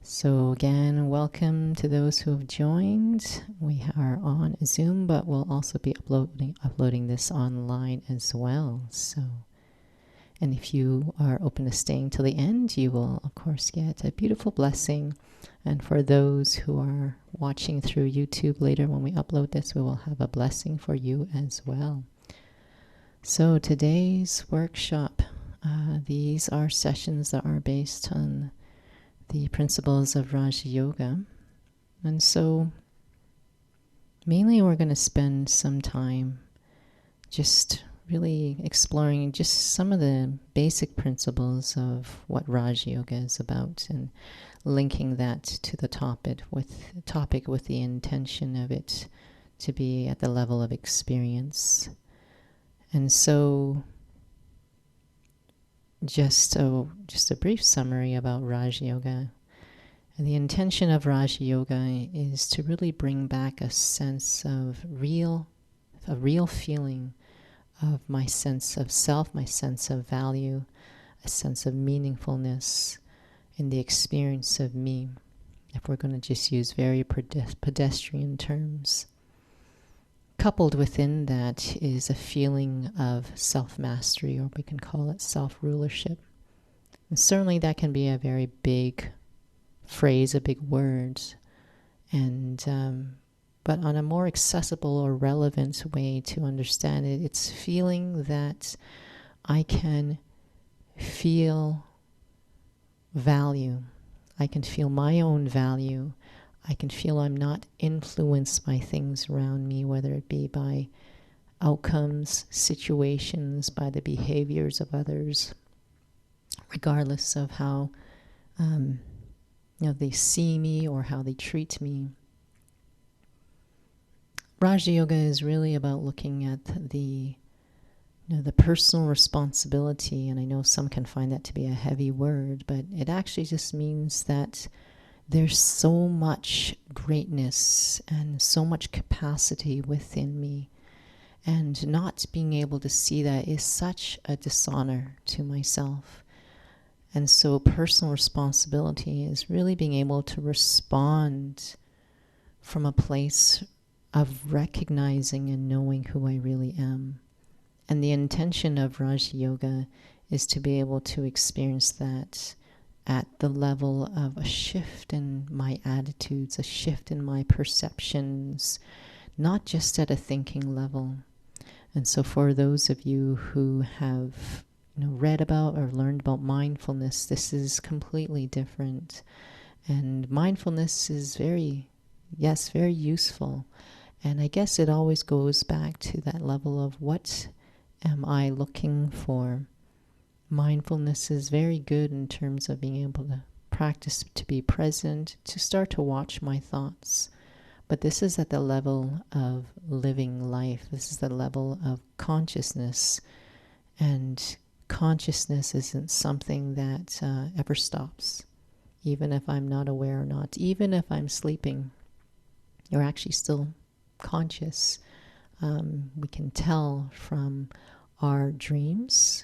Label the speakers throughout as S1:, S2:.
S1: So again, welcome to those who have joined. We are on Zoom, but we'll also be uploading this online as well. And if you are open to staying till the end, you will of course get a beautiful blessing. And for those who are watching through YouTube later, when we upload this, we will have a blessing for you as well. So today's workshop, these are sessions that are based on the principles of Raj Yoga. And so mainly we're going to spend some time just really exploring just some of the basic principles of what Raj Yoga is about and linking that to the topic with the intention of it to be at the level of experience. And so just a brief summary about Raj Yoga. And the intention of Raj Yoga is to really bring back a sense of a real feeling of my sense of self, my sense of value, a sense of meaningfulness in the experience of me, if we're going to just use very pedestrian terms. Coupled within that is a feeling of self-mastery, or we can call it self-rulership. And certainly that can be a very big phrase, a big word, and but on a more accessible or relevant way to understand it, it's feeling that I can feel value. I can feel my own value. I can feel I'm not influenced by things around me, whether it be by outcomes, situations, by the behaviors of others, regardless of how they see me or how they treat me. Raj Yoga is really about looking at the personal responsibility, and I know some can find that to be a heavy word, but it actually just means that there's so much greatness and so much capacity within me, and not being able to see that is such a dishonor to myself. And so personal responsibility is really being able to respond from a place of recognizing and knowing who I really am. And the intention of Raj Yoga is to be able to experience that at the level of a shift in my attitudes, a shift in my perceptions, not just at a thinking level. And so for those of you who have read about or learned about mindfulness, this is completely different. And mindfulness is very useful. And I guess it always goes back to that level of what am I looking for? Mindfulness is very good in terms of being able to practice to be present, to start to watch my thoughts. But this is at the level of living life. This is the level of consciousness. And consciousness isn't something that ever stops. Even if I'm not aware or not, even if I'm sleeping, you're actually still conscious. We can tell from our dreams,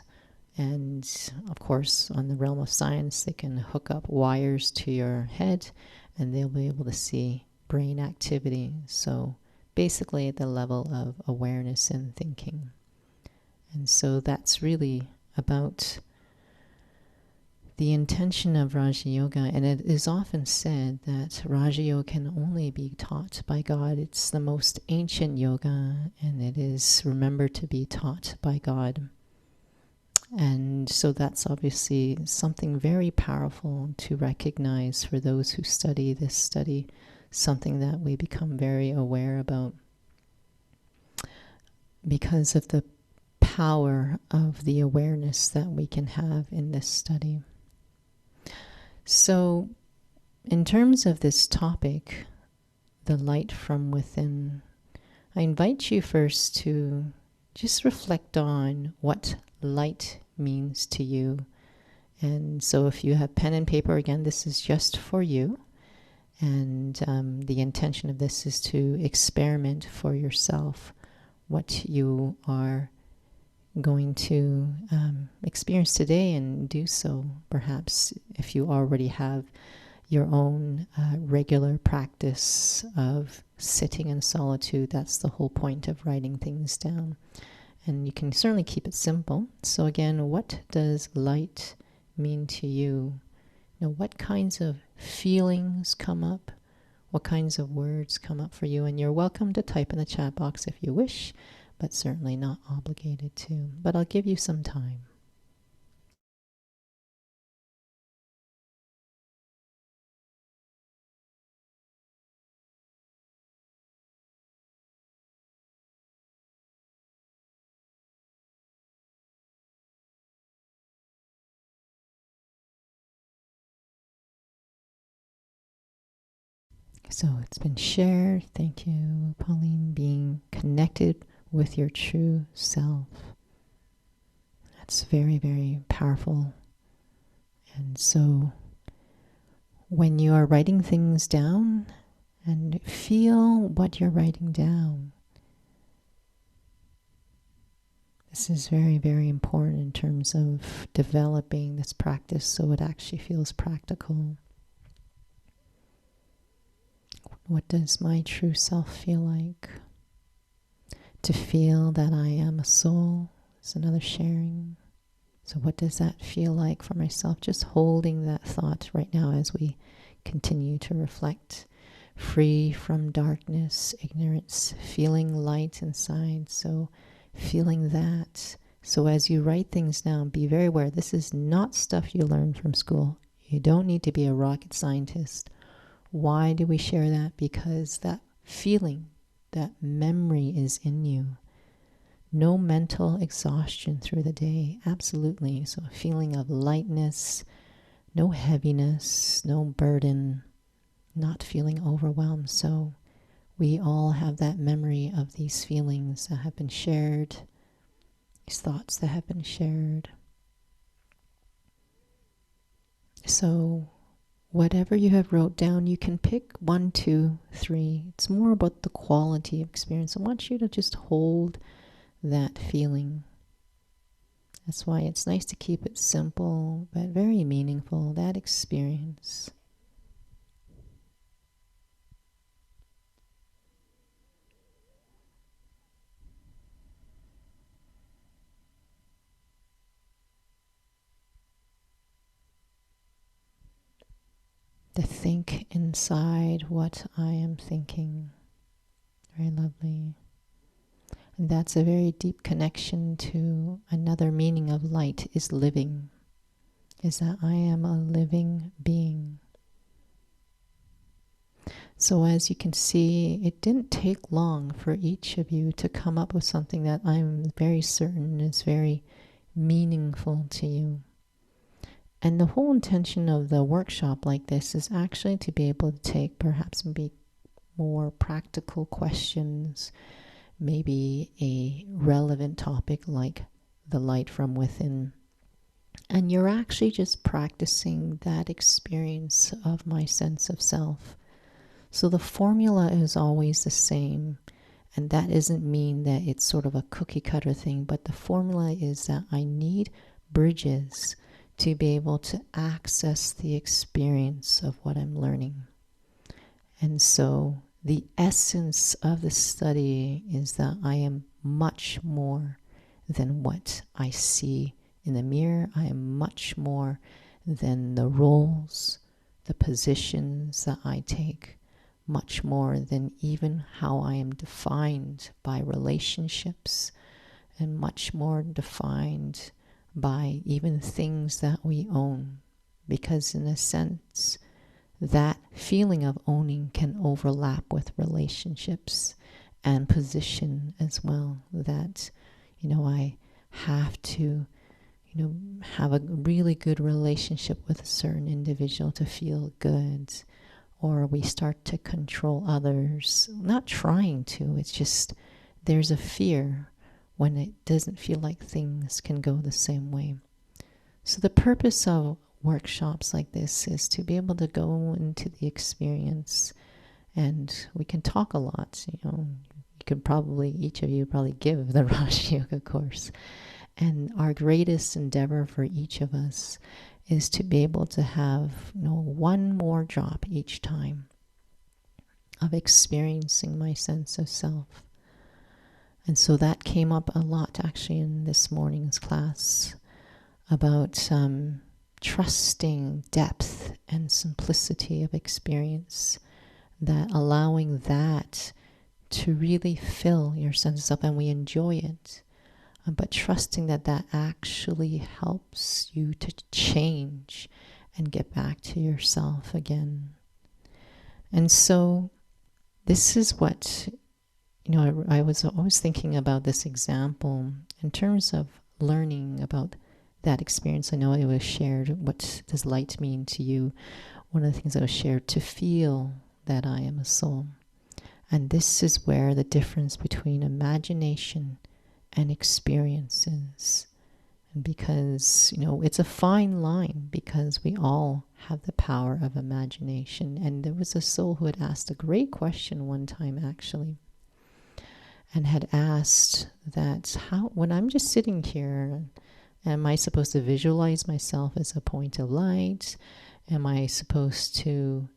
S1: and of course on the realm of science they can hook up wires to your head and they'll be able to see brain activity. So basically at the level of awareness and thinking. And so that's really about the intention of Raj Yoga. And it is often said that Raj Yoga can only be taught by God. It's the most ancient yoga, and it is remembered to be taught by God. And so that's obviously something very powerful to recognize for those who study this study, something that we become very aware about because of the power of the awareness that we can have in this study. So, in terms of this topic, the light from within, I invite you first to just reflect on what light means to you. And so if you have pen and paper, again, this is just for you. And the intention of this is to experiment for yourself what you are going to experience today, and do so perhaps if you already have your own regular practice of sitting in solitude. That's the whole point of writing things down. And you can certainly keep it simple. So again, what does light mean to you? You know, what kinds of feelings come up? What kinds of words come up for you? And you're welcome to type in the chat box if you wish, but certainly not obligated to. But I'll give you some time. So it's been shared. Thank you, Pauline. Being connected with your true self. That's very, very powerful. And so when you are writing things down, and feel what you're writing down. This is very, very important in terms of developing this practice so it actually feels practical. What does my true self feel like? To feel that I am a soul is another sharing. So what does that feel like for myself? Just holding that thought right now as we continue to reflect. Free from darkness, ignorance, feeling light inside. So feeling that. So as you write things down, be very aware. This is not stuff you learn from school. You don't need to be a rocket scientist. Why do we share that? Because that feeling, that memory is in you. No mental exhaustion through the day. Absolutely. So a feeling of lightness, no heaviness, no burden, not feeling overwhelmed. So we all have that memory of these feelings that have been shared, these thoughts that have been shared. So whatever you have wrote down, you can pick 1, 2, 3. It's more about the quality of experience. I want you to just hold that feeling. That's why it's nice to keep it simple, but very meaningful, that experience. To think inside what I am thinking. Very lovely. And that's a very deep connection to another meaning of light is living. Is that I am a living being. So as you can see, it didn't take long for each of you to come up with something that I'm very certain is very meaningful to you. And the whole intention of the workshop like this is actually to be able to take perhaps maybe more practical questions, maybe a relevant topic like the light from within. And you're actually just practicing that experience of my sense of self. So the formula is always the same. And that doesn't mean that it's sort of a cookie cutter thing, but the formula is that I need bridges to be able to access the experience of what I'm learning. And so the essence of the study is that I am much more than what I see in the mirror. I am much more than the roles, the positions that I take, much more than even how I am defined by relationships, and much more defined by even things that we own. Because in a sense, that feeling of owning can overlap with relationships and position as well. That, I have to, have a really good relationship with a certain individual to feel good. Or we start to control others. Not trying to, it's just there's a fear when it doesn't feel like things can go the same way. So the purpose of workshops like this is to be able to go into the experience, and we can talk a lot. You could probably, each of you probably give the Raj Yoga course. And our greatest endeavor for each of us is to be able to have, one more drop each time of experiencing my sense of self. And so that came up a lot actually in this morning's class about trusting depth and simplicity of experience, that allowing that to really fill your sense of self, and we enjoy it, but trusting that that actually helps you to change and get back to yourself again. And so this is what, I was always thinking about this example in terms of learning about that experience. I know it was shared, what does light mean to you? One of the things that was shared, to feel that I am a soul. And this is where the difference between imagination and experiences. And because, it's a fine line, because we all have the power of imagination. And there was a soul who had asked a great question one time actually, and had asked that, when I'm just sitting here, am I supposed to visualize myself as a point of light? Am I supposed to,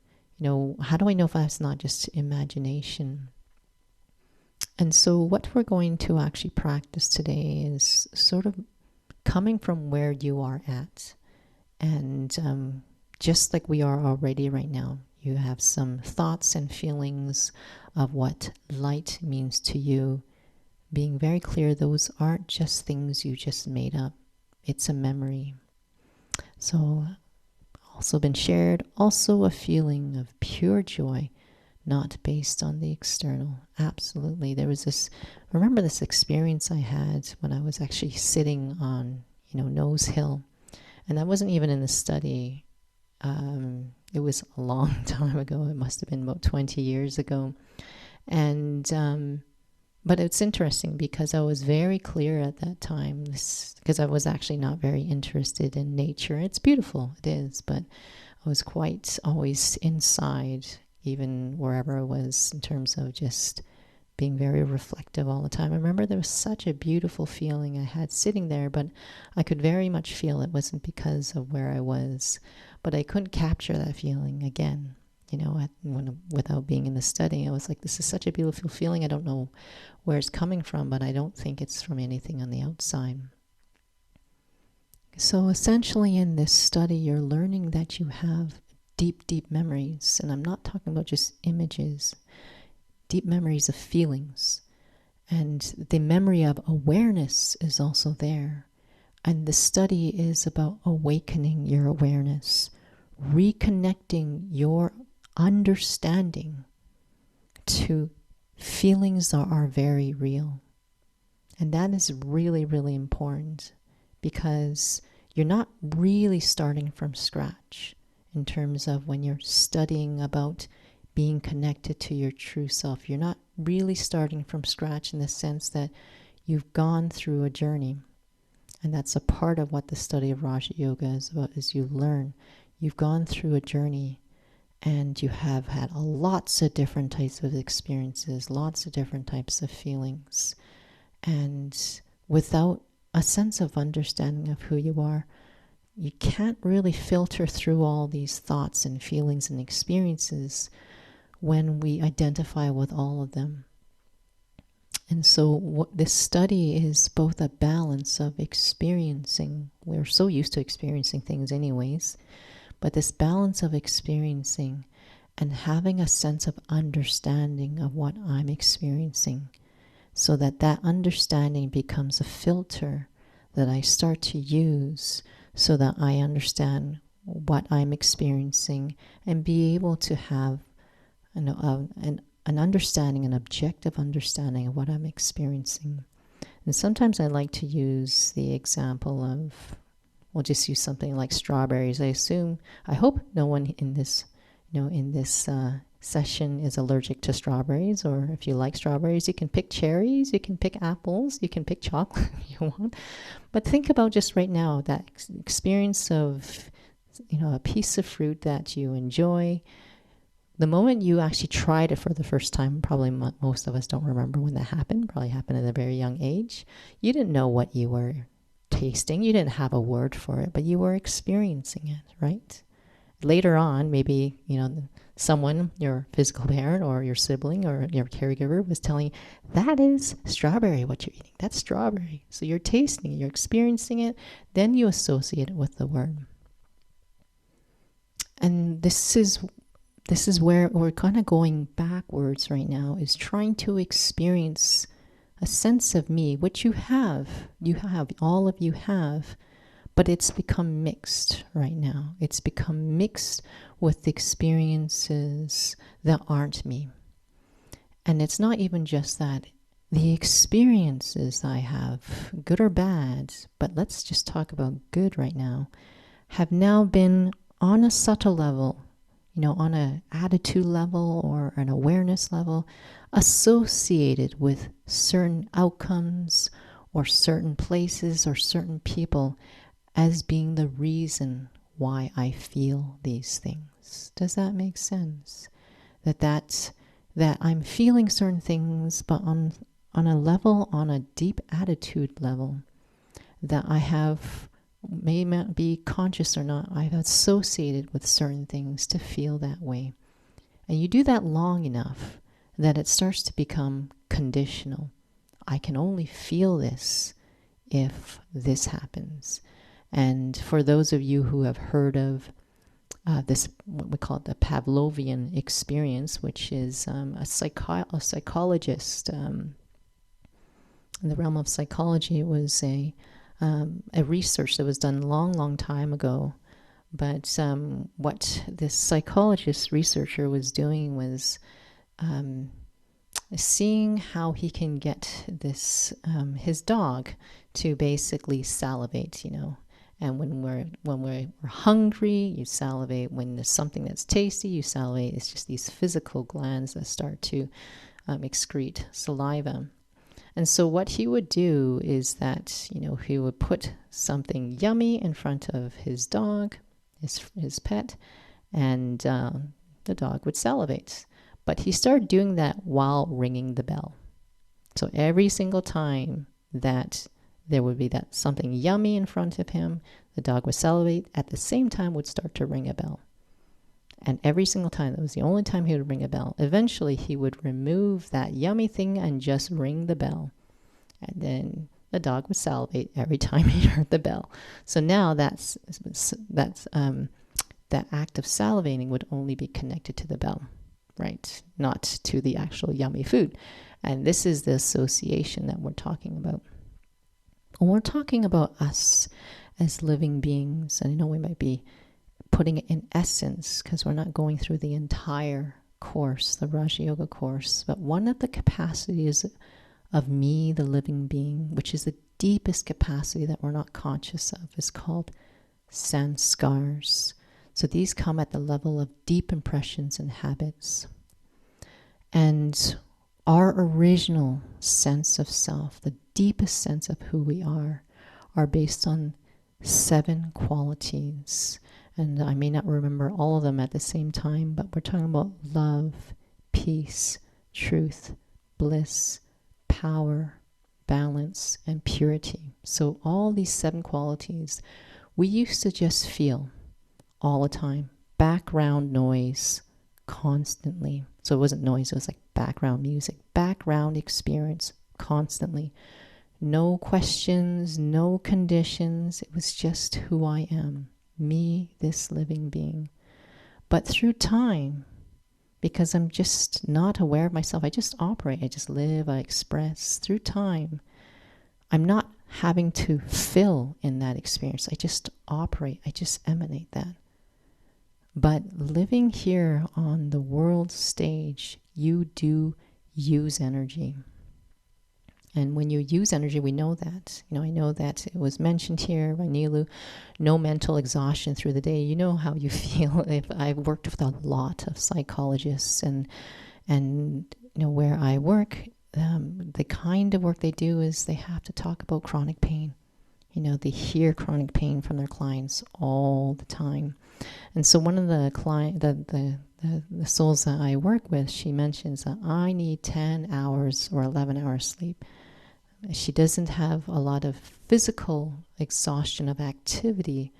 S1: how do I know if that's not just imagination? And so what we're going to actually practice today is sort of coming from where you are at. And just like we are already right now, you have some thoughts and feelings of what light means to you. Being very clear, those aren't just things you just made up. It's a memory. So also been shared, also a feeling of pure joy, not based on the external. Absolutely. There was this, remember this experience I had when I was actually sitting on, Nose Hill. And that wasn't even in the study. It was a long time ago. It must have been about 20 years ago. And, but it's interesting because I was very clear at that time, because I was actually not very interested in nature. It's beautiful, it is, but I was quite always inside, even wherever I was, in terms of just being very reflective all the time. I remember there was such a beautiful feeling I had sitting there, but I could very much feel it wasn't because of where I was, but I couldn't capture that feeling again. Without being in the study, I was like, this is such a beautiful feeling. I don't know where it's coming from, but I don't think it's from anything on the outside. So essentially in this study, you're learning that you have deep, deep memories. And I'm not talking about just images, deep memories of feelings. And the memory of awareness is also there. And the study is about awakening your awareness, reconnecting your understanding to feelings that are very real. And that is really, really important, because you're not really starting from scratch in terms of when you're studying about being connected to your true self. You're not really starting from scratch in the sense that you've gone through a journey. And that's a part of what the study of Raj Yoga is about, is you learn. You've gone through a journey, and you have had lots of different types of experiences, lots of different types of feelings. And without a sense of understanding of who you are, you can't really filter through all these thoughts and feelings and experiences when we identify with all of them. And so what this study is both a balance of experiencing, we're so used to experiencing things anyways, but this balance of experiencing and having a sense of understanding of what I'm experiencing, so that that understanding becomes a filter that I start to use so that I understand what I'm experiencing and be able to have an understanding, an objective understanding of what I'm experiencing. And sometimes I like to use the example of, we'll just use something like strawberries. I hope no one in this, session is allergic to strawberries, or if you like strawberries, you can pick cherries, you can pick apples, you can pick chocolate if you want. But think about just right now that experience of, a piece of fruit that you enjoy. The moment you actually tried it for the first time, probably most of us don't remember when that happened, probably happened at a very young age. You didn't know what you were tasting. You didn't have a word for it, but you were experiencing it, right? Later on, maybe, someone, your physical parent or your sibling or your caregiver was telling you, that is strawberry, what you're eating. That's strawberry. So you're tasting it, you're experiencing it, then you associate it with the word. And this is where we're kind of going backwards right now, is trying to experience a sense of me, which you have, all of you have, but it's become mixed right now. It's become mixed with experiences that aren't me. And it's not even just that. The experiences I have, good or bad, but let's just talk about good right now, have now been on a subtle level, on an attitude level or an awareness level, associated with certain outcomes or certain places or certain people as being the reason why I feel these things. Does that make sense? That I'm feeling certain things, but on a level, on a deep attitude level, that I have, may not be conscious or not, I've associated with certain things to feel that way. And you do that long enough that it starts to become conditional. I can only feel this if this happens. And for those of you who have heard of this, what we call the Pavlovian Experience, which is a psychologist in the realm of psychology, it was a research that was done long time ago. But what this psychologist researcher was doing was seeing how he can get this his dog to basically salivate, And when we're hungry, you salivate. When there's something that's tasty, you salivate. It's just these physical glands that start to excrete saliva. And so what he would do is that, he would put something yummy in front of his dog, his pet, and the dog would salivate. But he started doing that while ringing the bell. So every single time that there would be that something yummy in front of him, the dog would salivate, at the same time would start to ring a bell. And every single time, that was the only time he would ring a bell. Eventually, he would remove that yummy thing and just ring the bell. And then the dog would salivate every time he heard the bell. So now that act of salivating would only be connected to the bell, right? Not to the actual yummy food. And this is the association that we're talking about. When we're talking about us as living beings, and I know we might be putting it in essence because we're not going through the entire course, the Raj Yoga course, but one of the capacities of me, the living being, which is the deepest capacity that we're not conscious of, is called sanskars. So these come at the level of deep impressions and habits. And our original sense of self, the deepest sense of who we are based on 7 qualities. And I may not remember all of them at the same time, but we're talking about love, peace, truth, bliss, power, balance, and purity. So all these 7 qualities we used to just feel all the time. Background noise constantly. So it wasn't noise, it was like background music, background experience constantly. No questions, no conditions. It was just who I am, me, this living being. But through time, because I'm just not aware of myself, I just operate, I just live, I express. Through time, I'm not having to fill in that experience. I just operate, I just emanate that. But living here on the world stage, you do use energy. And when you use energy, we know that. I know that it was mentioned here by Nilu, no mental exhaustion through the day. You know how you feel. I've worked with a lot of psychologists, and where I work, the kind of work they do is they have to talk about chronic pain. They hear chronic pain from their clients all the time. And so one of the the souls that I work with, she mentions that I need 10 hours or 11 hours sleep. She doesn't have a lot of physical exhaustion of activity,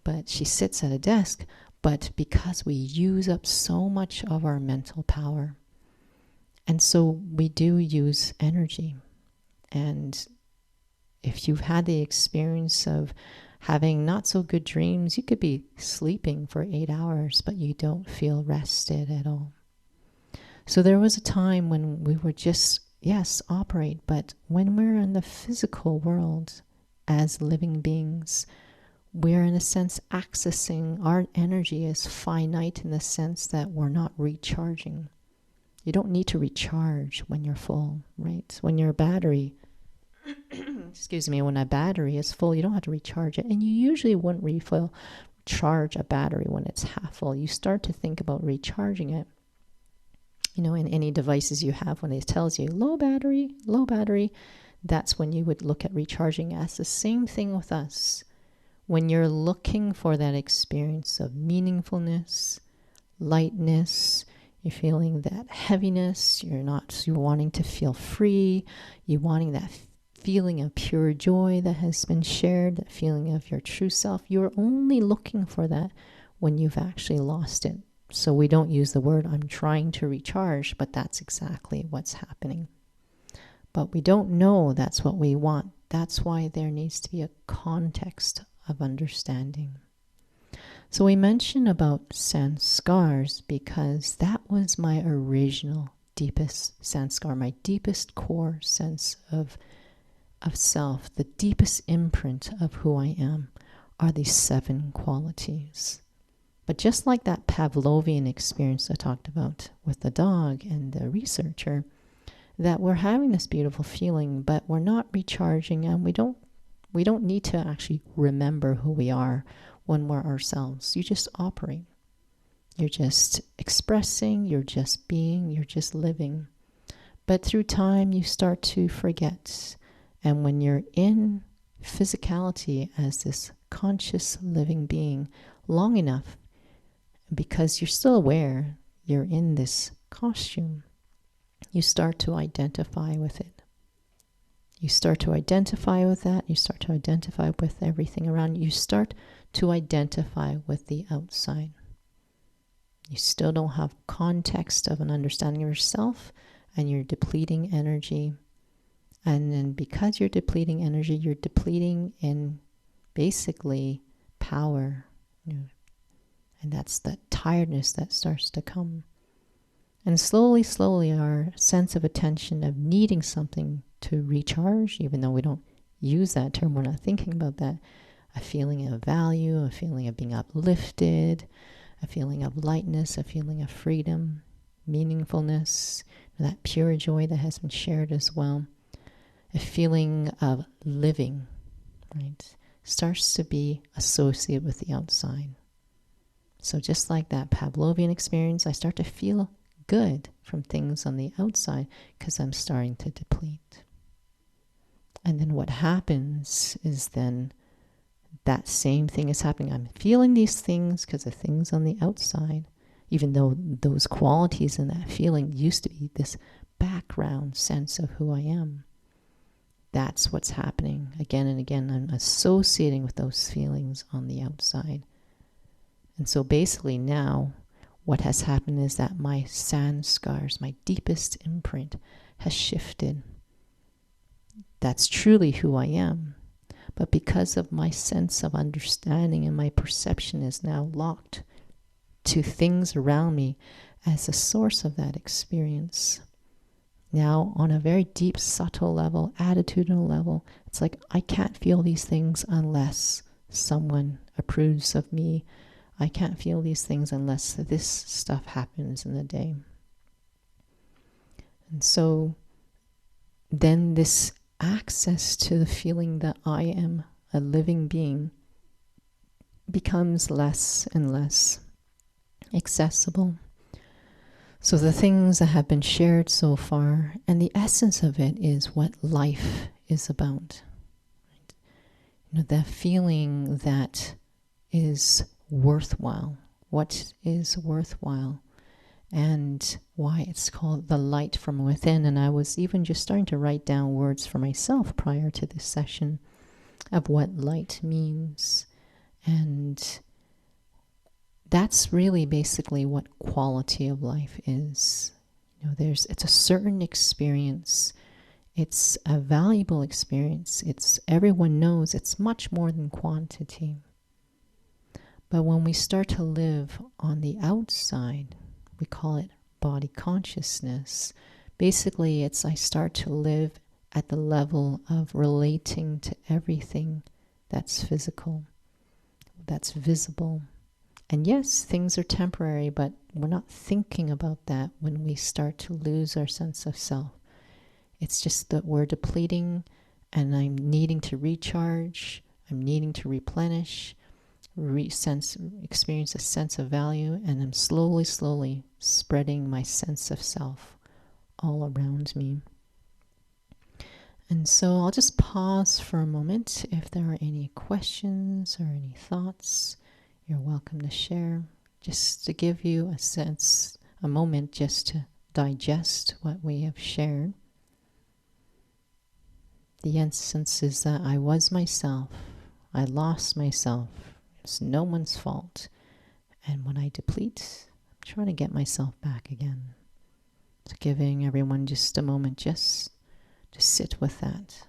S1: but she sits at a desk. But because we use up so much of our mental power, and so we do use energy. And if you've had the experience of having not so good dreams, you could be sleeping for 8 hours, but you don't feel rested at all. So there was a time when we were just, yes, operate, but when we're in the physical world as living beings, we're in a sense accessing our energy as finite in the sense that we're not recharging. You don't need to recharge when you're full, right? When your battery, when a battery is full, you don't have to recharge it. And you usually wouldn't recharge a battery when it's half full. You start to think about recharging it. In any devices you have, when it tells you low battery, that's when you would look at recharging. It's the same thing with us. When you're looking for that experience of meaningfulness, lightness, you're feeling that heaviness, you're wanting to feel free, you're wanting that feeling of pure joy that has been shared, that feeling of your true self, you're only looking for that when you've actually lost it. So we don't use the word, I'm trying to recharge, but that's exactly what's happening. But we don't know that's what we want. That's why there needs to be a context of understanding. So we mention about sanskars because that was my original deepest sanskar, my deepest core sense of self, the deepest imprint of who I am are these 7 qualities. But just like that Pavlovian experience I talked about with the dog and the researcher, that we're having this beautiful feeling, but we're not recharging, and we don't need to actually remember who we are when we're ourselves. You just operate. You're just expressing, you're just being, you're just living. But through time, you start to forget. And when you're in physicality as this conscious living being long enough, because you're still aware you're in this costume, you start to identify with it. You start to identify with that. You start to identify with everything around you. You start to identify with the outside. You still don't have context of an understanding of yourself, and you're depleting energy. And then because you're depleting energy, you're depleting in basically power. And that's that tiredness that starts to come. And slowly, our sense of attention of needing something to recharge, even though we don't use that term, we're not thinking about that, a feeling of value, a feeling of being uplifted, a feeling of lightness, a feeling of freedom, meaningfulness, that pure joy that has been shared as well, a feeling of living, right, starts to be associated with the outside. So just like that Pavlovian experience, I start to feel good from things on the outside because I'm starting to deplete. And then what happens is then that same thing is happening. I'm feeling these things because of things on the outside, even though those qualities and that feeling used to be this background sense of who I am. That's what's happening again and again. I'm associating with those feelings on the outside. And so basically now what has happened is that my sanskars, my deepest imprint, has shifted. That's truly who I am. But because of my sense of understanding and my perception is now locked to things around me as a source of that experience. Now, on a very deep, subtle level, attitudinal level, it's like I can't feel these things unless someone approves of me. I can't feel these things unless this stuff happens in the day. And so then this access to the feeling that I am a living being becomes less and less accessible. So the things that have been shared so far, and the essence of it is what life is about. The feeling that is worthwhile. What is worthwhile? and why it's called the light from within. And I was even just starting to write down words for myself prior to this session of what light means. And that's really basically what quality of life is. It's a certain experience. It's a valuable experience. Everyone knows it's much more than quantity. But when we start to live on the outside, we call it body consciousness. Basically, I start to live at the level of relating to everything that's physical, that's visible. And yes, things are temporary, but we're not thinking about that when we start to lose our sense of self. It's just that we're depleting, and I'm needing to recharge, I'm needing to replenish, experience a sense of value, and I'm slowly spreading my sense of self all around me. And so I'll just pause for a moment. If there are any questions or any thoughts, you're welcome to share, just to give you a moment just to digest what we have shared. The essence is that I was myself, I lost myself, it's no one's fault. And when I deplete, I'm trying to get myself back again. So giving everyone just a moment just to sit with that.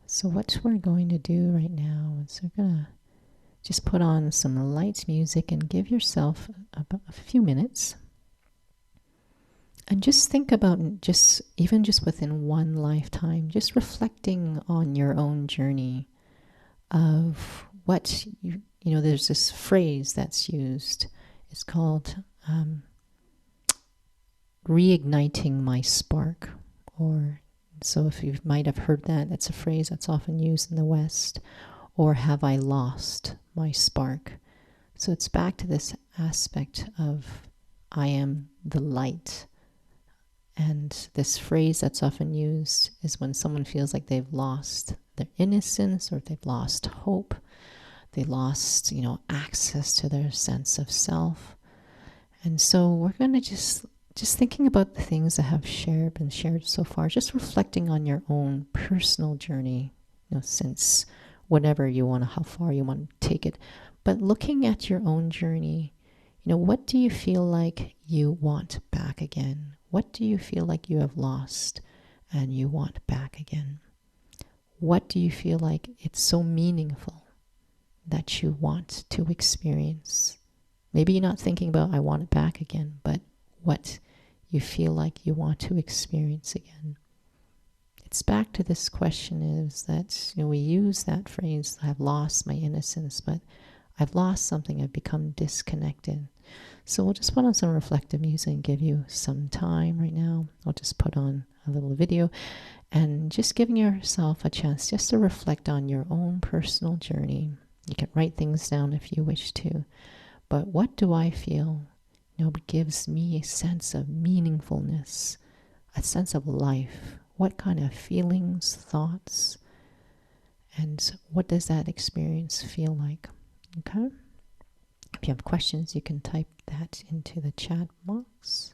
S1: So what we're going to do right now is we're going to just put on some light music and give yourself a few minutes. And just think about even just within one lifetime, just reflecting on your own journey of what there's this phrase that's used. It's called reigniting my spark. So if you might have heard that, that's a phrase that's often used in the West. Or have I lost my spark? So it's back to this aspect of I am the light. And this phrase that's often used is when someone feels like they've lost their innocence, or they've lost hope, they lost, access to their sense of self. And so we're going to just thinking about the things that have been shared so far, just reflecting on your own personal journey, since whatever how far you want to take it. But looking at your own journey, what do you feel like you want back again? What do you feel like you have lost and you want back again? What do you feel like it's so meaningful that you want to experience? Maybe you're not thinking about I want it back again, but what you feel like you want to experience again. It's back to this question is that, we use that phrase, I've lost my innocence, but I've lost something, I've become disconnected. So we'll just put on some reflective music and give you some time right now. I'll just put on a little video and just giving yourself a chance just to reflect on your own personal journey. You can write things down if you wish to. But what do I feel, gives me a sense of meaningfulness, a sense of life? What kind of feelings, thoughts, and what does that experience feel like? Okay? If you have questions, you can type that into the chat box.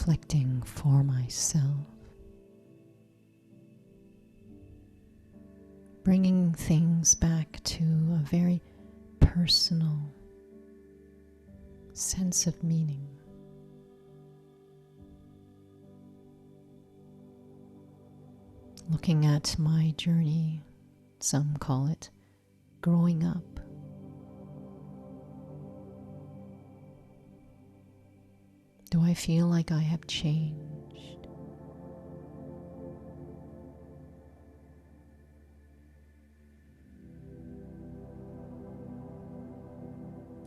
S1: reflecting for myself, bringing things back to a very personal sense of meaning. Looking at my journey, some call it growing up. Do I feel like I have changed?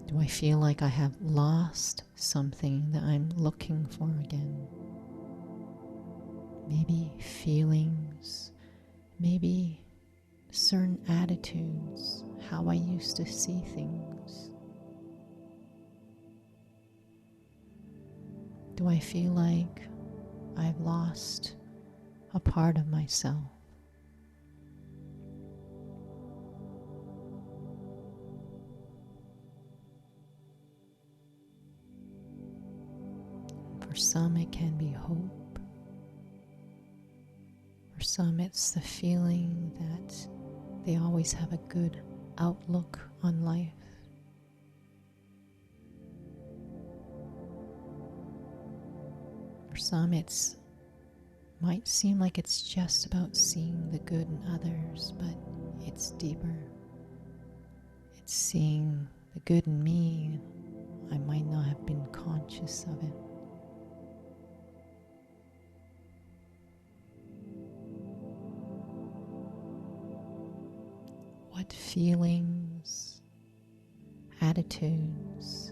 S1: Do I feel like I have lost something that I'm looking for again? Maybe feelings, maybe certain attitudes, how I used to see things. Do I feel like I've lost a part of myself? For some, it can be hope. For some, it's the feeling that they always have a good outlook on life. For some, it might seem like it's just about seeing the good in others, but it's deeper. It's seeing the good in me. I might not have been conscious of it. What feelings, attitudes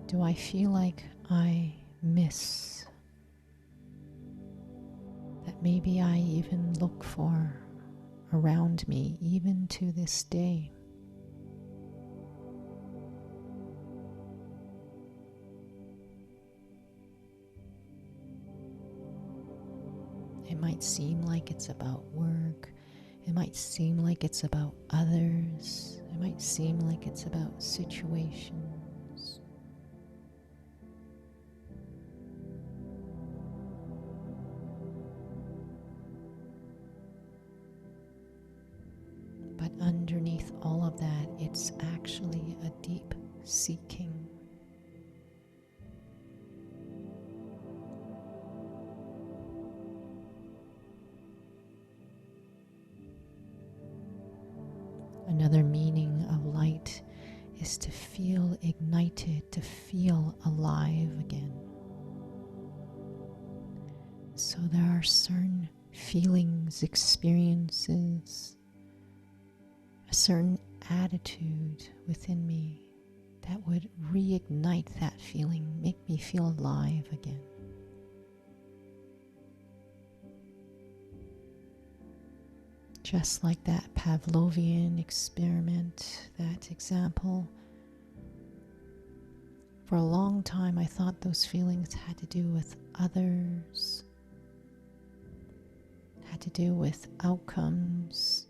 S1: do I feel like I miss, that maybe I even look for around me even to this day? It might seem like it's about work. It might seem like it's about others. It might seem like it's about situations. But underneath all of that, it's actually a deep seeking. Another meaning of light is to feel ignited, to feel alive again. So there are certain feelings, experiences, a certain attitude within me that would reignite that feeling, make me feel alive again. Just like that Pavlovian experiment, that example, for a long time I thought those feelings had to do with others, had to do with outcomes,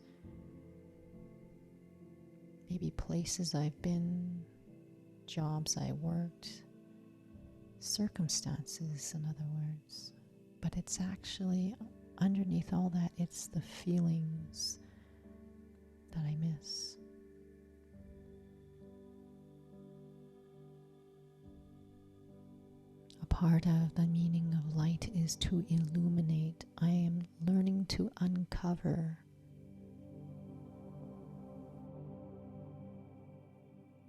S1: maybe places I've been, jobs I worked, circumstances, in other words. But it's actually underneath all that, it's the feelings that I miss. A part of the meaning of light is to illuminate. I am learning to uncover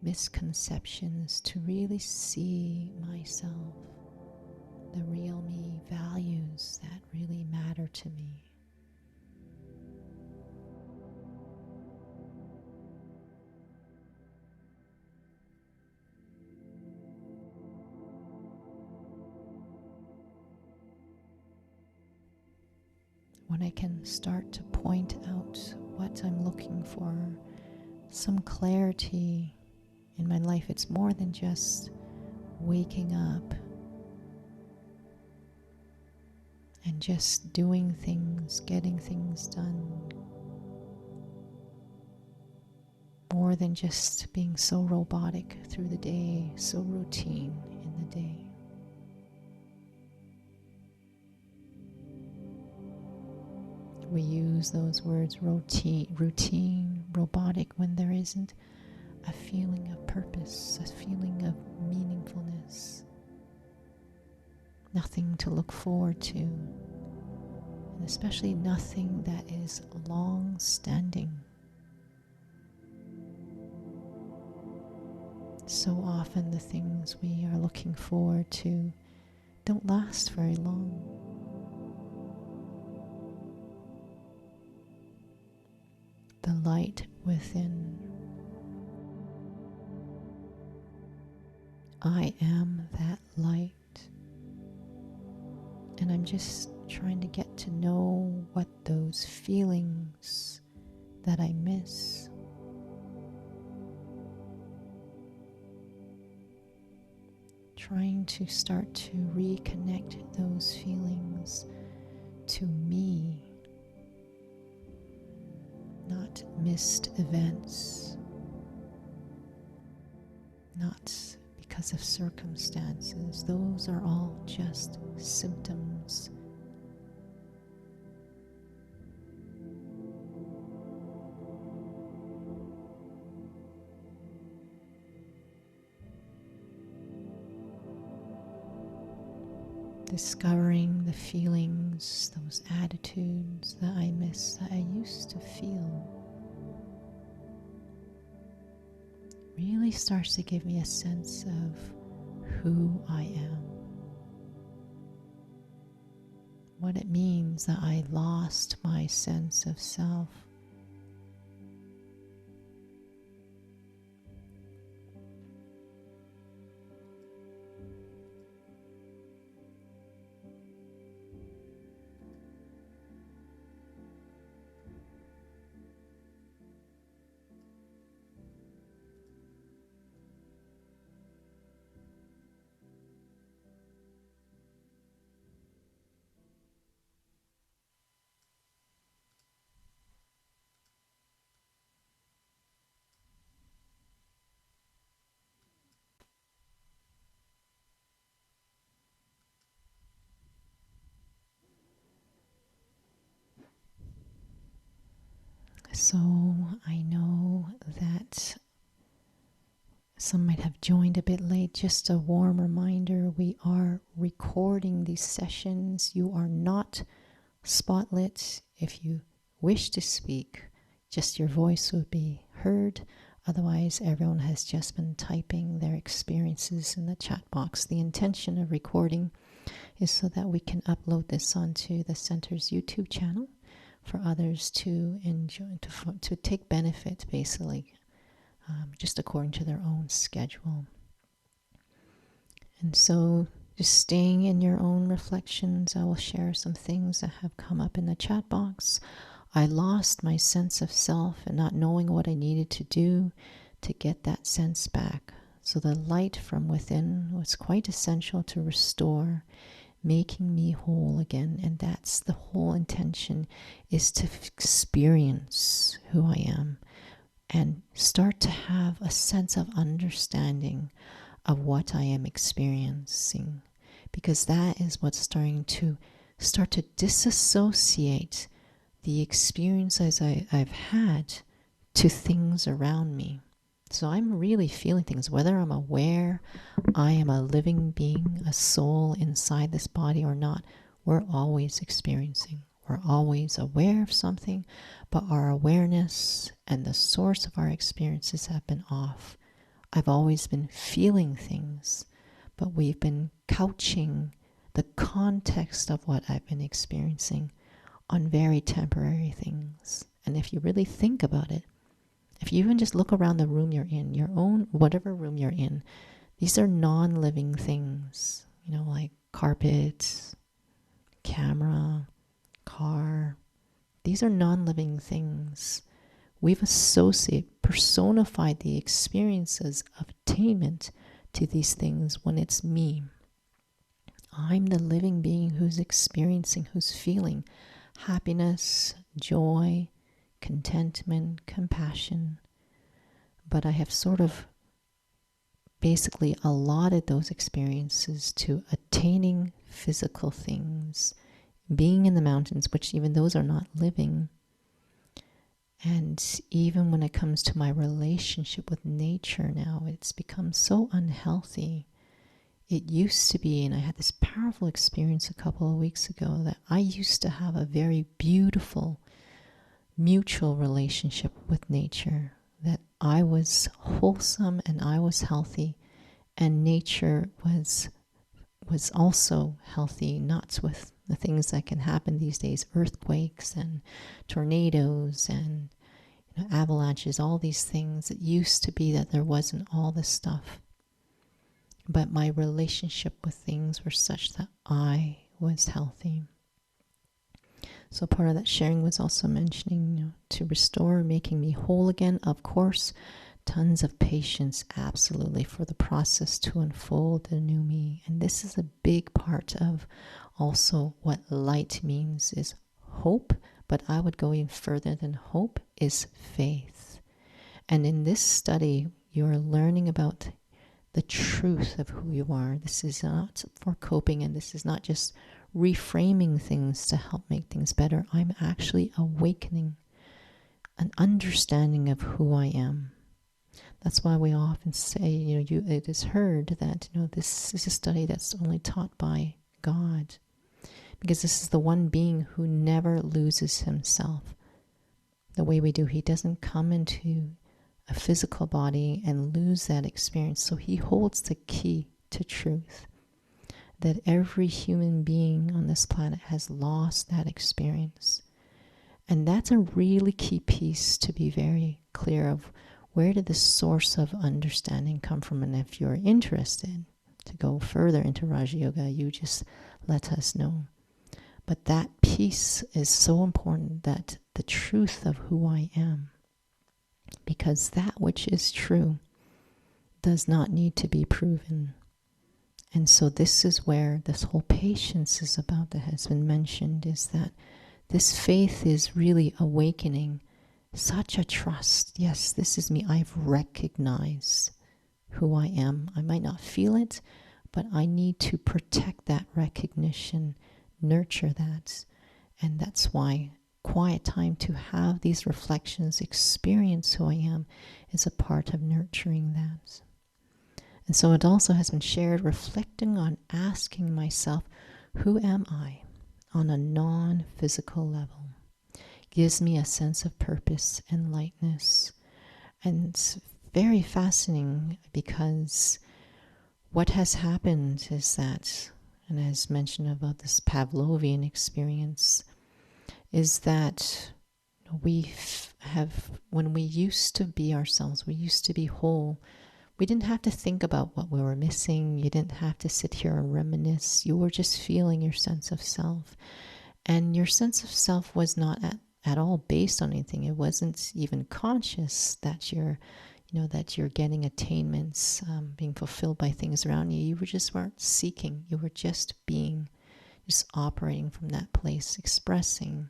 S1: misconceptions, to really see myself, the real me, values that really matter to me. When I can start to point out what I'm looking for, some clarity in my life, it's more than just waking up and just doing things, getting things done, more than just being so robotic through the day, so routine in the day. we use those words routine, robotic, when there isn't a feeling of purpose, a feeling of meaningfulness, nothing to look forward to, and especially nothing that is long-standing. So often the things we are looking forward to don't last very long. The light within. I am that light. And I'm just trying to get to know what those feelings that I miss. Trying to start to reconnect those feelings to me, not missed events, not because of circumstances. Those are all just symptoms. Discovering the feelings, those attitudes that I miss, that I used to feel, really starts to give me a sense of who I am. What it means that I lost my sense of self. So I know that some might have joined a bit late. Just a warm reminder, we are recording these sessions. You are not spotlit. If you wish to speak, just your voice would be heard. Otherwise, everyone has just been typing their experiences in the chat box. The intention of recording is so that we can upload this onto the center's YouTube channel for others to enjoy, to take benefit, basically, just according to their own schedule. And so, just staying in your own reflections, I will share some things that have come up in the chat box. I lost my sense of self and not knowing what I needed to do to get that sense back. So the light from within was quite essential to restore, making me whole again. And that's the whole intention, is to experience who I am and start to have a sense of understanding of what I am experiencing, because that is what's starting to disassociate the experiences I've had to things around me. So I'm really feeling things, whether I'm aware I am a living being, a soul inside this body or not. We're always experiencing. We're always aware of something, but our awareness and the source of our experiences have been off. I've always been feeling things, but we've been couching the context of what I've been experiencing on very temporary things. And if you really think about it, if you even just look around the room you're in, your own, whatever room you're in, these are non-living things, like carpet, camera, car. These are non-living things. We've personified the experiences of attainment to these things when it's me. I'm the living being who's experiencing, who's feeling happiness, joy, contentment, compassion. But I have sort of basically allotted those experiences to attaining physical things being in the mountains, which even those are not living. And even when it comes to my relationship with nature now, it's become so unhealthy. It used to be, and I had this powerful experience a couple of weeks ago, that I used to have a very beautiful mutual relationship with nature, that I was wholesome and I was healthy, and nature was also healthy, not with the things that can happen these days, earthquakes and tornadoes and avalanches, all these things. It used to be that there wasn't all this stuff. But my relationship with things were such that I was healthy. So part of that sharing was also mentioning, to restore, making me whole again. Of course, tons of patience, absolutely, for the process to unfold the new me. And this is a big part of also what light means, is hope. But I would go even further than hope, is faith. And in this study, you're learning about the truth of who you are. This is not for coping, and this is not just reframing things to help make things better. I'm actually awakening an understanding of who I am. That's why we often say, it is heard that, this is a study that's only taught by God, because this is the one being who never loses himself the way we do. He doesn't come into a physical body and lose that experience. So he holds the key to truth, that every human being on this planet has lost that experience. And that's a really key piece to be very clear of. Where did the source of understanding come from? And if you're interested to go further into Raj Yoga, you just let us know. But that piece is so important, that the truth of who I am, because that which is true does not need to be proven. And so this is where this whole patience is about, that has been mentioned, is that this faith is really awakening such a trust. Yes, this is me. I've recognized who I am. I might not feel it, but I need to protect that recognition, nurture that. And that's why quiet time, to have these reflections, experience who I am, is a part of nurturing that. And so it also has been shared, reflecting on asking myself, who am I on a non-physical level? Gives me a sense of purpose and lightness. And it's very fascinating, because what has happened is that, and as mentioned about this Pavlovian experience, is that when we used to be ourselves, we used to be whole, we didn't have to think about what we were missing. You didn't have to sit here and reminisce. You were just feeling your sense of self. And your sense of self was not at all based on anything. It wasn't even conscious that you're getting attainments, being fulfilled by things around you. You weren't seeking. You were just being, just operating from that place, expressing.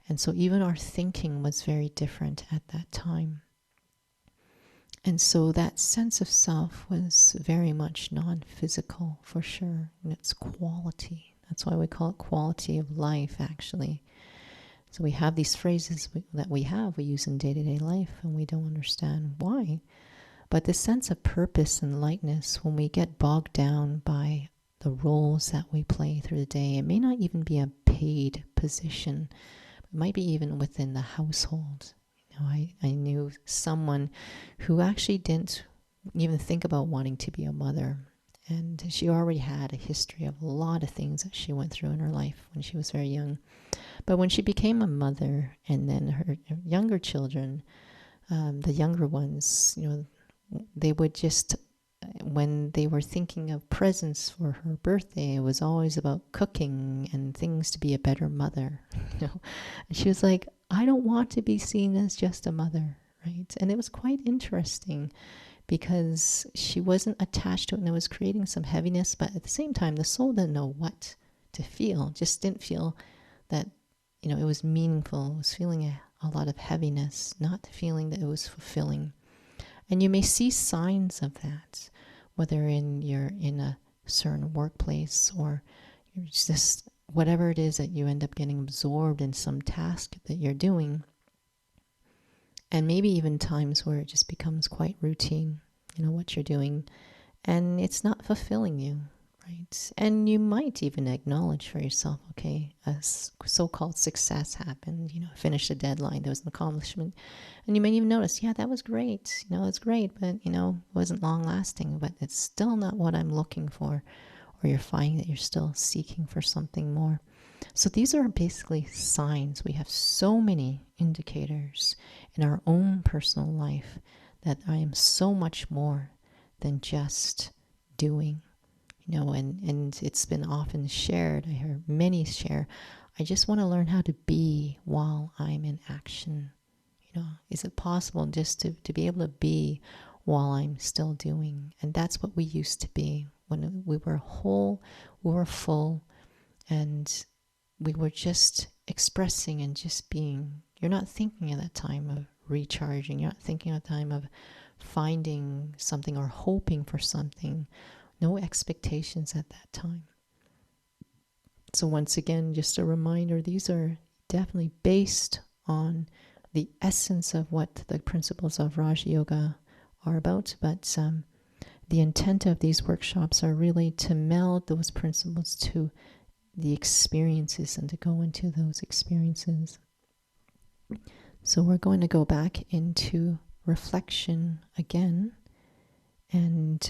S1: And so even our thinking was very different at that time. And so that sense of self was very much non-physical, for sure, in its quality. That's why we call it quality of life, actually. So we have these phrases that we use in day-to-day life, and we don't understand why. But this sense of purpose and lightness, when we get bogged down by the roles that we play through the day, it may not even be a paid position. It might be even within the household. I knew someone who actually didn't even think about wanting to be a mother. And she already had a history of a lot of things that she went through in her life when she was very young. But when she became a mother, and then her younger children, the younger ones, they would just, when they were thinking of presents for her birthday, it was always about cooking and things to be a better mother. And she was like, I don't want to be seen as just a mother, right? And it was quite interesting, because she wasn't attached to it, and it was creating some heaviness, but at the same time, the soul didn't know what to feel, just didn't feel that, it was meaningful. It was feeling a lot of heaviness, not feeling that it was fulfilling. And you may see signs of that, whether you're in a certain workplace, or you're just whatever it is that you end up getting absorbed in some task that you're doing, and maybe even times where it just becomes quite routine, what you're doing, and it's not fulfilling you, right? And you might even acknowledge for yourself, okay, a so-called success happened, finished a deadline, there was an accomplishment, and you may even notice, yeah, that was great, it's great, but, it wasn't long lasting, but it's still not what I'm looking for, or you're finding that you're still seeking for something more. So these are basically signs. We have so many indicators in our own personal life that I am so much more than just doing, and it's been often shared. I hear many share, I just want to learn how to be while I'm in action. Is it possible just to be able to be while I'm still doing? And that's what we used to be when we were whole, we were full, and we were just expressing and just being. You're not thinking at that time of recharging. You're not thinking at the time of finding something or hoping for something. No expectations at that time. So once again, just a reminder, these are definitely based on the essence of what the principles of Raj Yoga are about. But the intent of these workshops are really to meld those principles to the experiences and to go into those experiences. So we're going to go back into reflection again, and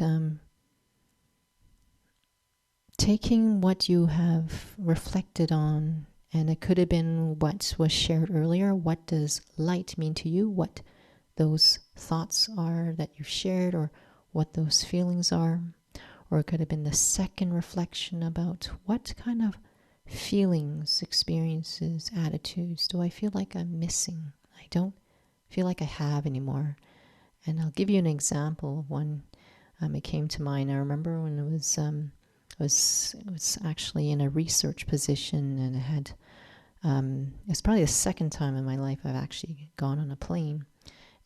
S1: taking what you have reflected on, and it could have been what was shared earlier. What does light mean to you? What those thoughts are that you've shared, or what those feelings are. Or it could have been the second reflection about what kind of feelings, experiences, attitudes do I feel like I'm missing? I don't feel like I have anymore. And I'll give you an example of one. It came to mind. I remember when it was actually in a research position, and it had it's probably the second time in my life I've actually gone on a plane.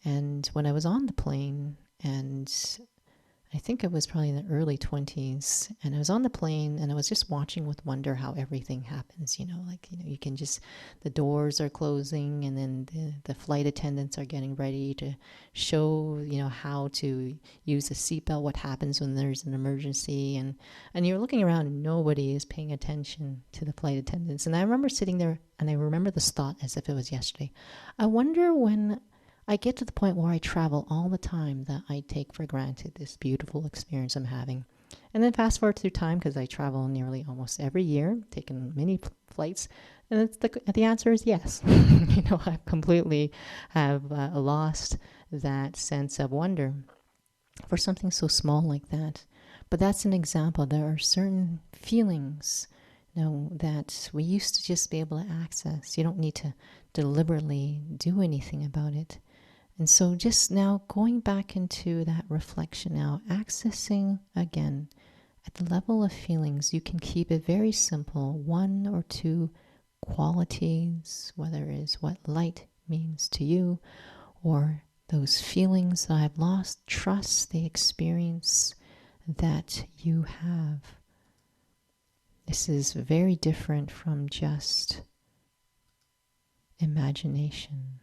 S1: And when I was on the plane, and I think it was probably in the early 20s, and I was on the plane, and I was just watching with wonder how everything happens, you can just, the doors are closing, and then the flight attendants are getting ready to show, how to use the seatbelt, what happens when there's an emergency, and you're looking around and nobody is paying attention to the flight attendants. And I remember sitting there, and I remember this thought as if it was yesterday. I wonder when I get to the point where I travel all the time that I take for granted this beautiful experience I'm having. And then fast forward through time, because I travel nearly almost every year, taking many flights, and the answer is yes. I completely have lost that sense of wonder for something so small like that. But that's an example. There are certain feelings, that we used to just be able to access. You don't need to deliberately do anything about it. And so just now going back into that reflection now, accessing again at the level of feelings, you can keep it very simple, one or two qualities, whether it is what light means to you, or those feelings that I've lost, trust the experience that you have. This is very different from just imagination.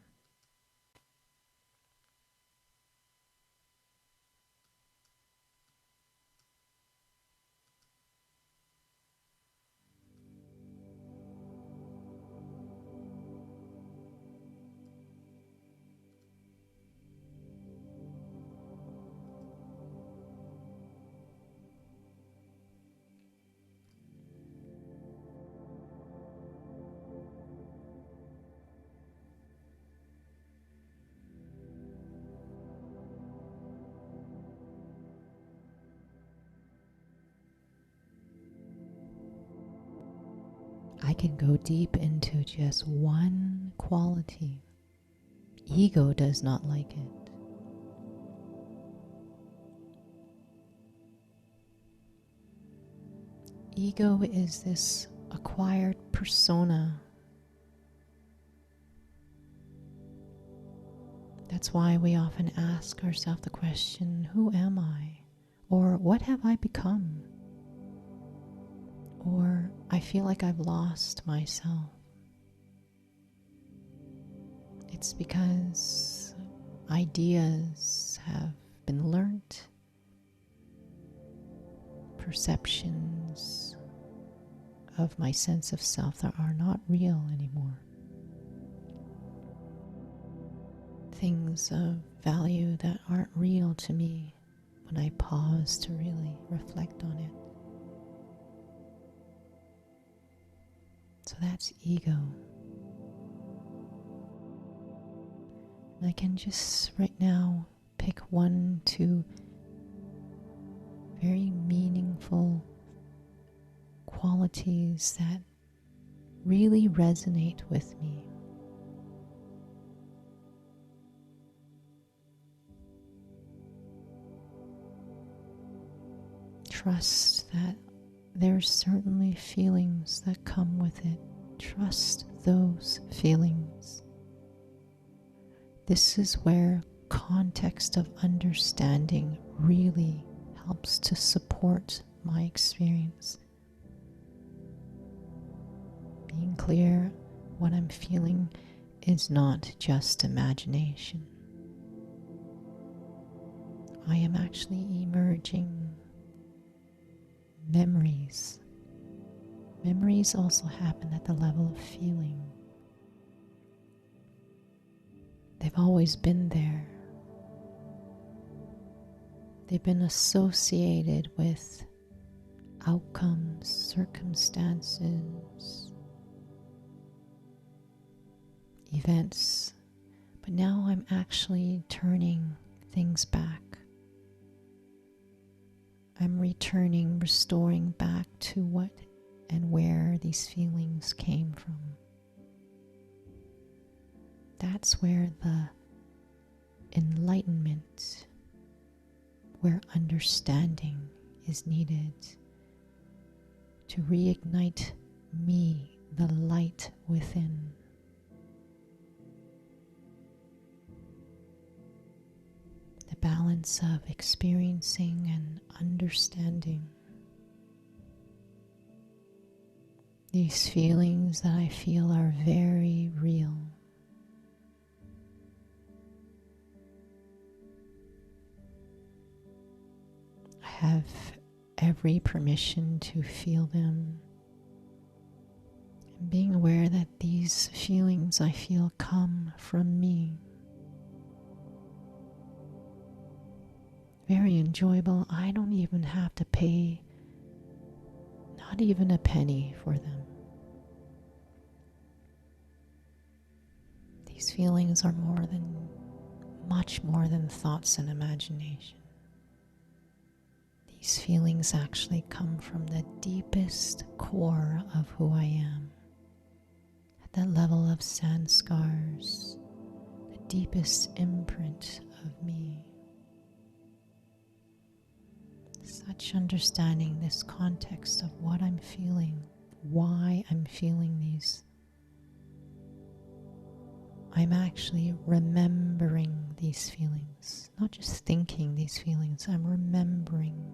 S1: I can go deep into just one quality. Ego does not like it. Ego is this acquired persona. That's why we often ask ourselves the question, who am I? Or what have I become? Or I feel like I've lost myself, it's because ideas have been learnt, perceptions of my sense of self that are not real anymore. Things of value that aren't real to me when I pause to really reflect on it. So that's ego. And I can just right now pick 1, 2 very meaningful qualities that really resonate with me. Trust that there's certainly feelings that come with it. Trust those feelings. This is where context of understanding really helps to support my experience. Being clear what I'm feeling is not just imagination. I am actually emerging memories. Memories also happen at the level of feeling. They've always been there. They've been associated with outcomes, circumstances, events. But now I'm actually turning things back. I'm returning, restoring back to what and where these feelings came from. That's where the enlightenment, where understanding is needed to reignite me, the light within. The balance of experiencing and understanding. These feelings that I feel are very real. I have every permission to feel them. And being aware that these feelings I feel come from me. Very enjoyable. I don't even have to pay not even a penny for them. These feelings are much more than thoughts and imagination. These feelings actually come from the deepest core of who I am. At that level of sanskars, the deepest imprint of me. Such understanding this context of what I'm feeling, why I'm feeling these. I'm actually remembering these feelings, not just thinking these feelings, I'm remembering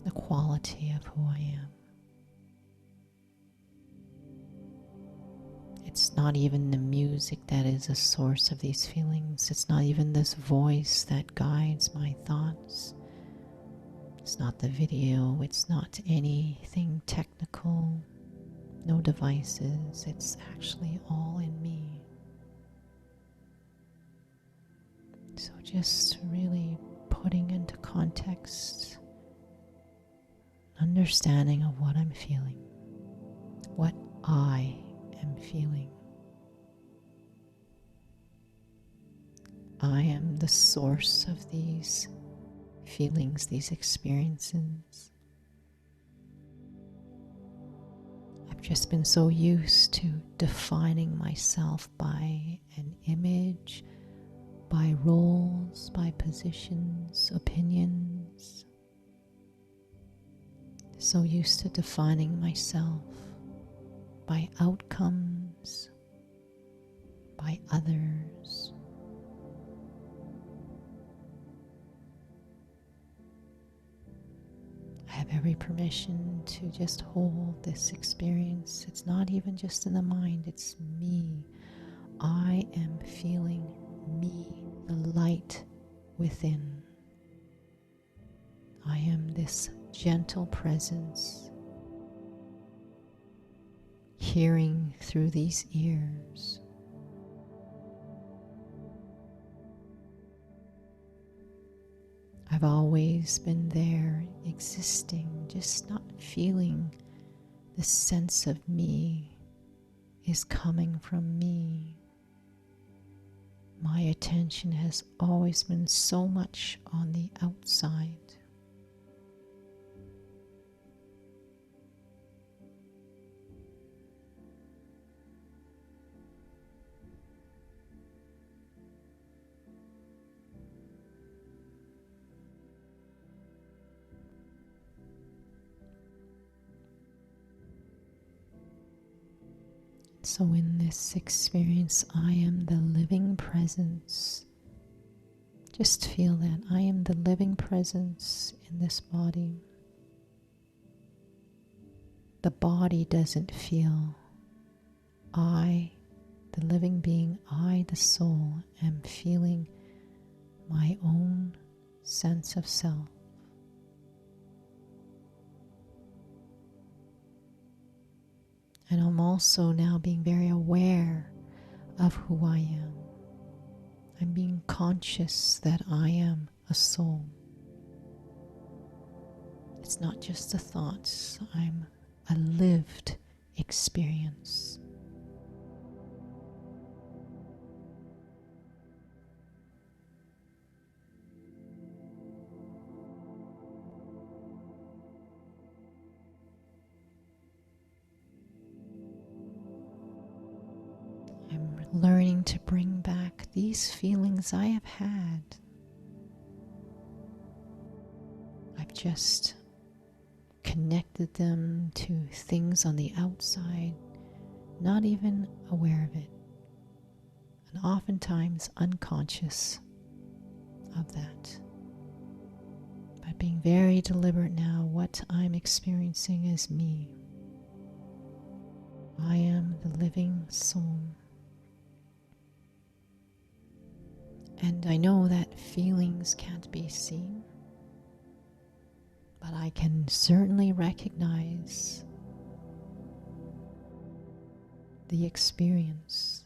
S1: the quality of who I am. It's not even the music that is a source of these feelings. It's not even this voice that guides my thoughts. It's not the video. It's not anything technical. No devices. It's actually all in me. So just really putting into context, understanding of what I'm feeling, what I am feeling. I am the source of these feelings, these experiences. I've just been so used to defining myself by an image, by roles, by positions, opinions. So used to defining myself by outcomes, by others. I have every permission to just hold this experience. It's not even just in the mind, it's me. I am feeling me, the light within. I am this gentle presence, hearing through these ears. I've always been there, existing, just not feeling the sense of me is coming from me. My attention has always been so much on the outside. So in this experience, I am the living presence. Just feel that I am the living presence in this body. The body doesn't feel. I, the living being, I, the soul, am feeling my own sense of self. And I'm also now being very aware of who I am. I'm being conscious that I am a soul. It's not just the thoughts, I'm a lived experience. I'm learning to bring back these feelings I have had. I've just connected them to things on the outside, not even aware of it, and oftentimes unconscious of that. But being very deliberate now, what I'm experiencing is me. I am the living soul. And I know that feelings can't be seen, but I can certainly recognize the experience.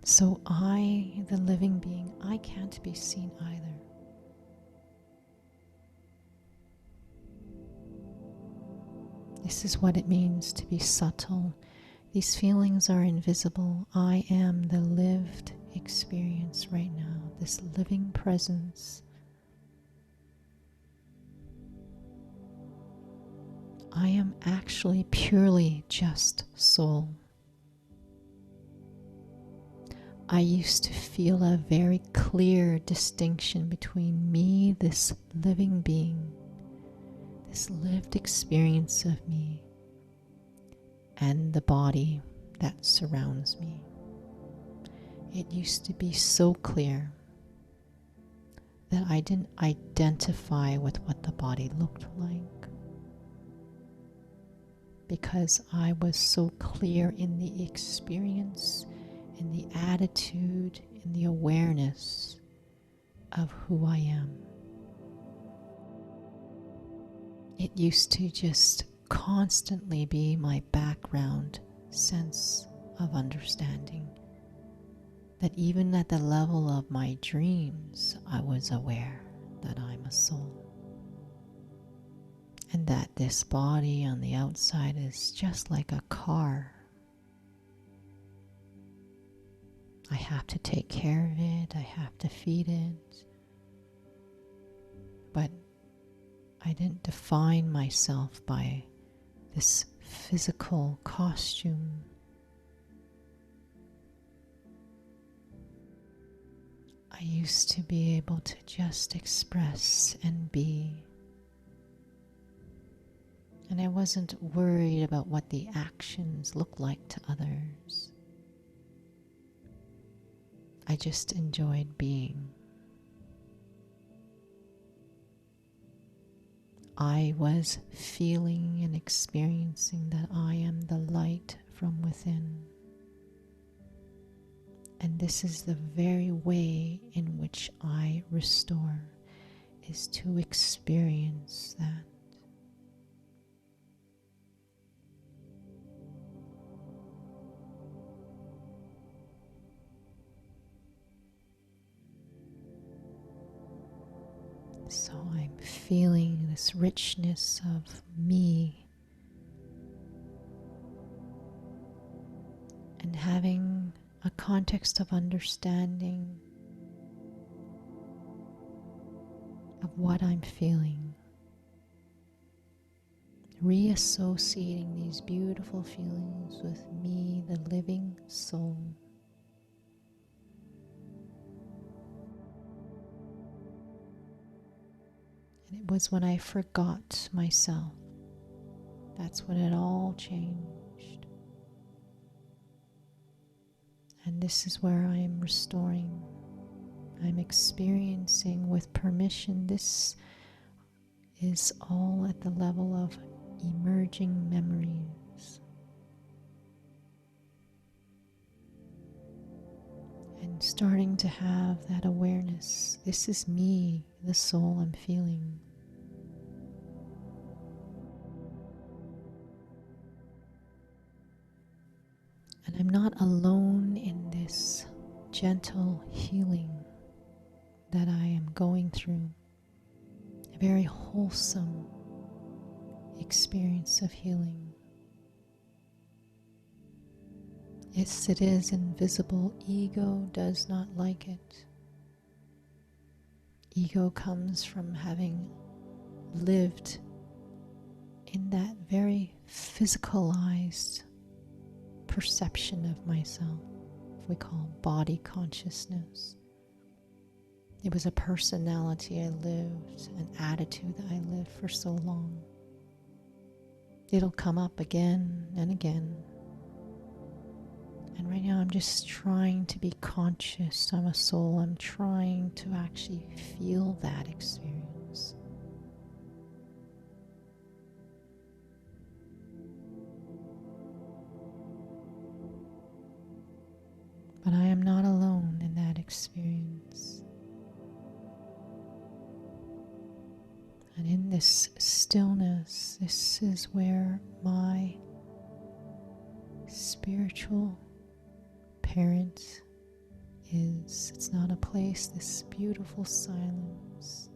S1: So I, the living being, I can't be seen either. This is what it means to be subtle. These feelings are invisible. I am the lived experience right now, this living presence. I am actually purely just soul. I used to feel a very clear distinction between me, this living being, this lived experience of me, and the body that surrounds me. It used to be so clear that I didn't identify with what the body looked like, because I was so clear in the experience, in the attitude, in the awareness of who I am. It used to just constantly be my background sense of understanding, that even at the level of my dreams, I was aware that I'm a soul. And that this body on the outside is just like a car. I have to take care of it, I have to feed it. But I didn't define myself by this physical costume. I used to be able to just express and be. And I wasn't worried about what the actions looked like to others. I just enjoyed being. I was feeling and experiencing that I am the light from within. And this is the very way in which I restore, is to experience that. So I'm feeling this richness of me and having a context of understanding of what I'm feeling. Reassociating these beautiful feelings with me, the living soul. And it was when I forgot myself. That's when it all changed. And this is where I am restoring. I'm experiencing with permission. This is all at the level of emerging memories. And starting to have that awareness. This is me, the soul I'm feeling. And I'm not alone in this gentle healing that I am going through. A very wholesome experience of healing. Yes, it is invisible. Ego does not like it. Ego comes from having lived in that very physicalized perception of myself, we call body consciousness. It was a personality I lived, an attitude that I lived for so long. It'll come up again and again. And right now I'm just trying to be conscious. I'm a soul. I'm trying to actually feel that experience. But I am not alone in that experience. And in this stillness, this is where my spiritual parent is. It's not a place, this beautiful silence.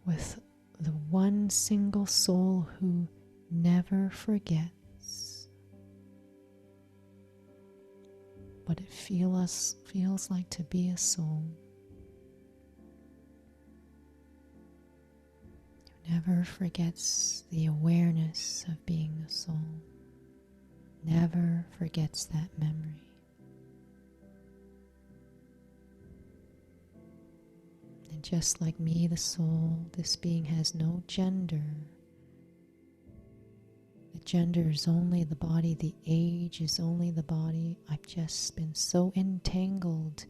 S1: With the one single soul who never forgets what it feels like to be a soul. Who never forgets the awareness of being a soul. Never forgets that memory. And just like me, the soul, this being has no gender. The gender is only the body, the age is only the body. I've just been so entangled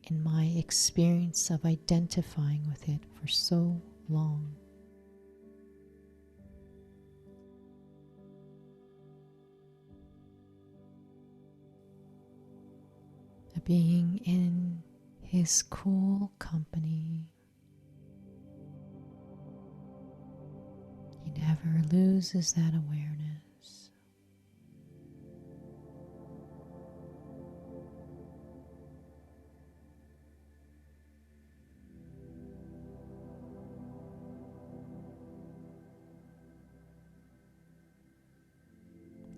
S1: in my experience of identifying with it for so long. Being in his cool company. He never loses that awareness.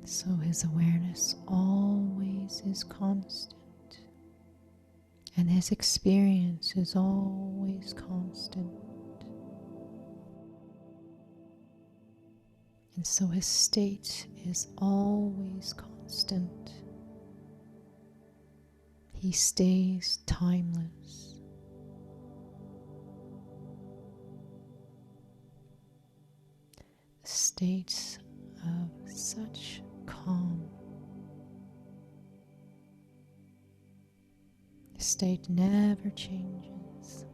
S1: So his awareness always is constant. And his experience is always constant. And so his state is always constant. He stays timeless. A state of such calm. The state never changes.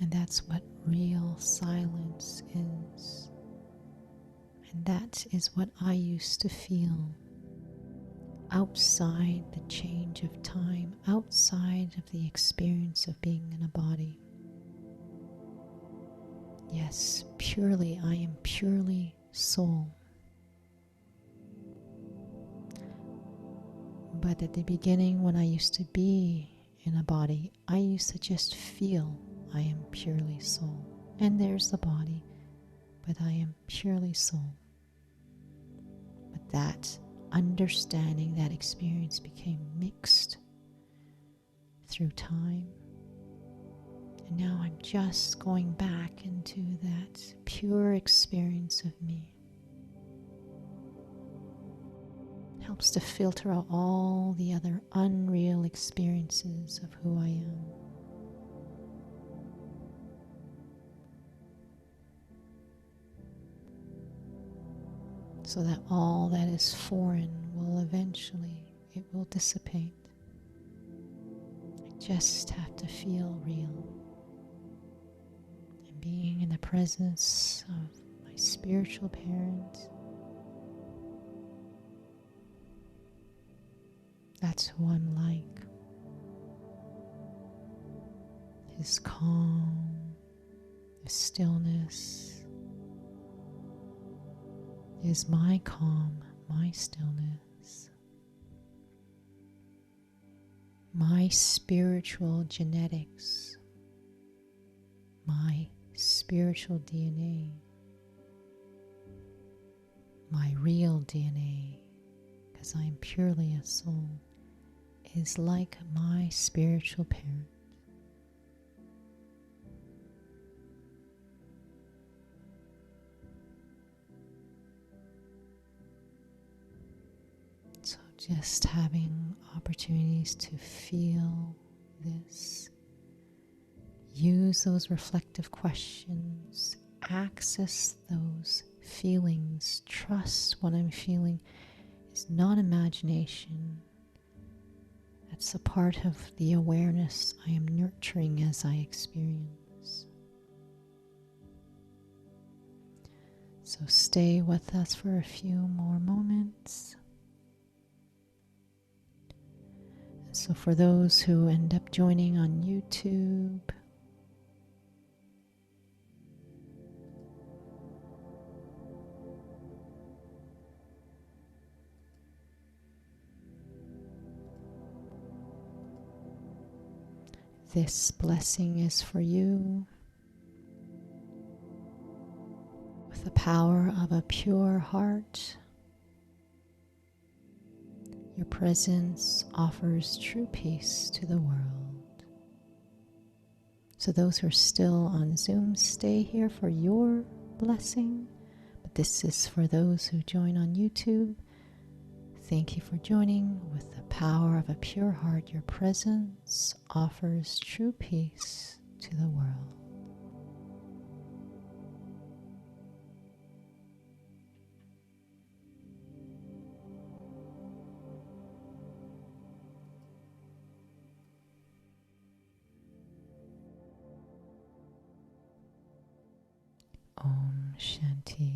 S1: And that's what real silence is. And that is what I used to feel outside the change of time, outside of the experience of being in a body. Yes, purely, I am purely soul. But at the beginning, when I used to be in a body, I used to just feel I am purely soul. And there's the body, but I am purely soul. But that understanding, that experience became mixed through time. And now I'm just going back into that pure experience of me. It helps to filter out all the other unreal experiences of who I am. So that all that is foreign will eventually, it will dissipate. I just have to feel real. And being in the presence of my spiritual parent, that's who I'm like. His calm, his stillness is my calm, my stillness. My spiritual genetics, my spiritual DNA, my real DNA, because I am purely a soul, is like my spiritual parent. So just having opportunities to feel this, use those reflective questions, access those feelings, trust what I'm feeling is not imagination. That's a part of the awareness I am nurturing as I experience. So stay with us for a few more moments. So for those who end up joining on YouTube, this blessing is for you. With the power of a pure heart, your presence offers true peace to the world. So those who are still on Zoom, stay here for your blessing. But this is for those who join on YouTube. Thank you for joining. With the power of a pure heart, your presence offers true peace to the world. Om Shanti.